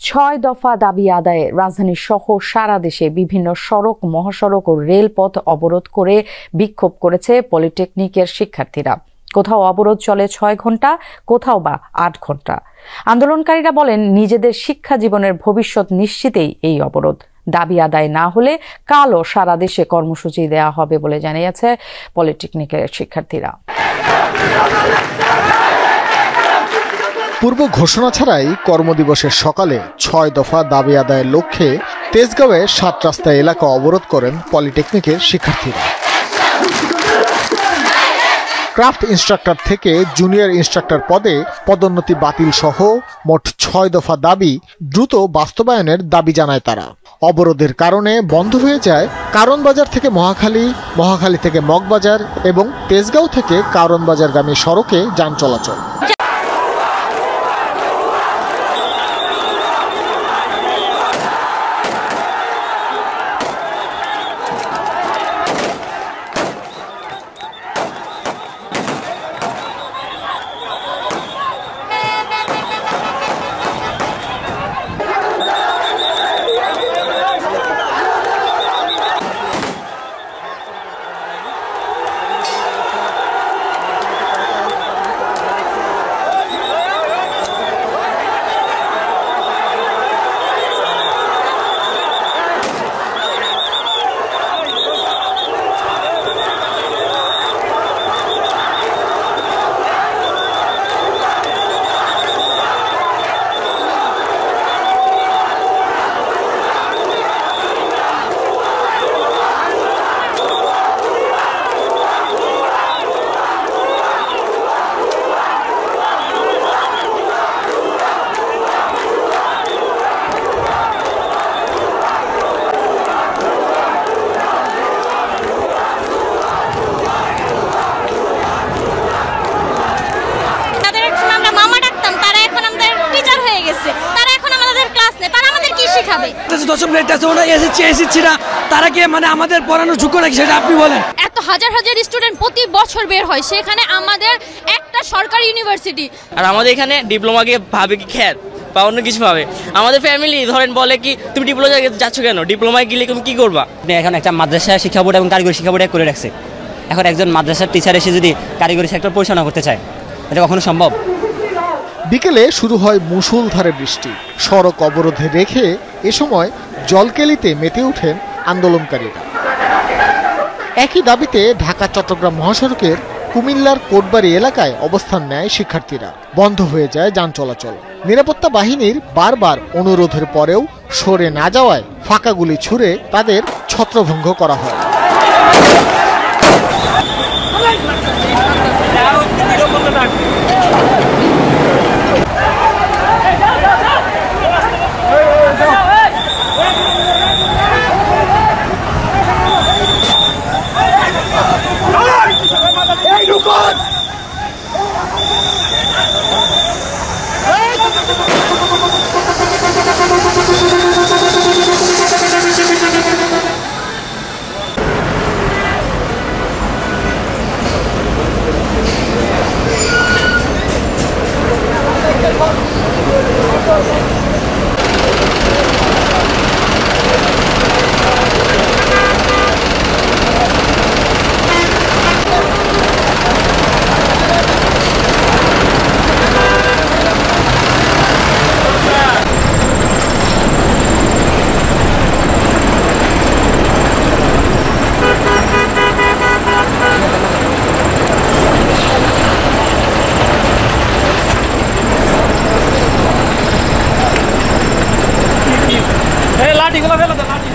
ছয় দফা দাবি আদায়ে রাজধানী সহ সারা দেশে বিভিন্ন সড়ক, মহাসড়ক ও রেলপথ অবরোধ করে বিক্ষোভ করেছে পলিটেকনিকের শিক্ষার্থীরা। কোথাও অবরোধ চলে 6 ঘন্টা, কোথাও বা 8 ঘন্টা। আন্দোলনকারীরা বলেন, নিজেদের শিক্ষা জীবনের ভবিষ্যৎ নিশ্চিতেই এই অবরোধ। দাবি আদায় না হলে কালও সারা দেশে কর্মসূচি দেওয়া হবে বলে জানিয়েছে পলিটেকনিকের শিক্ষার্থীরা। পূর্ব ঘোষণা ছাড়াই কর্মদিবসের সকালে 6 দফা দাবি আদায়ের লক্ষ্যে তেজগাঁওয়ে 7 রাস্তা এলাকা অবরোধ করেন পলিটেকনিকের শিক্ষার্থীরা। ক্রাফট ইনস্ট্রাক্টর থেকে জুনিয়র ইনস্ট্রাক্টর পদে পদোন্নতি বাতিল সহ মোট 6 দফা দাবি দ্রুত বাস্তবায়নের দাবি জানায় তারা। অবরোধের কারণে বন্ধ হয়ে যায় কারণ বাজার থেকে মহাখালী, মহাখালী থেকে মগবাজার এবং তেজগাঁও থেকে কারণ বাজারগামী সড়কে যান চলাচল। দশম গ্রেড আছে, ওরা এসেছি না, তারা কি মানে আমাদের পড়ানোর যোগ্য নাকি সেটা আপনি বলেন? এত হাজার হাজার স্টুডেন্ট প্রতি বছর বের হয়, সেখানে আমাদের একটা সরকারি ইউনিভার্সিটি, আর আমাদের এখানে ডিপ্লোমাকে ভাবে কি খ্যাত বা অন্য কিছু ভাবে। আমাদের ফ্যামিলি ধরেন বলে কি তুমি ডিপ্লোমা যাচ্ছ কেন, ডিপ্লোমায় গেলে তুমি কি করবা? এখন একটা মাদ্রাসা শিক্ষা বোর্ড এবং কারিগরি শিক্ষা বোর্ড করে রাখছে। এখন একজন মাদ্রাসার টিচার এসে যদি কারিগরি সেক্টর পরিচালনা করতে চায়, এটা কখনো সম্ভব? বিকেলে শুরু হয় মুষলধারে বৃষ্টি। সড়ক অবরোধে রেখে এ সময় জলকেলিতে মেতে ওঠেন আন্দোলনকারীরা। একই দাবিতে ঢাকা চট্টগ্রাম মহাসড়কের কুমিল্লার কোটবাড়ি এলাকায় অবস্থান নেয় শিক্ষার্থীরা। বন্ধ হয়ে যায় যান চলাচল। নিরাপত্তা বাহিনীর বারবার অনুরোধের পরেও সরে না যাওয়ায় ফাঁকা গুলি ছুড়ে তাদের ছত্রভঙ্গ করা হয়। লাঠি গুলো ফেলে দাও, লাঠি।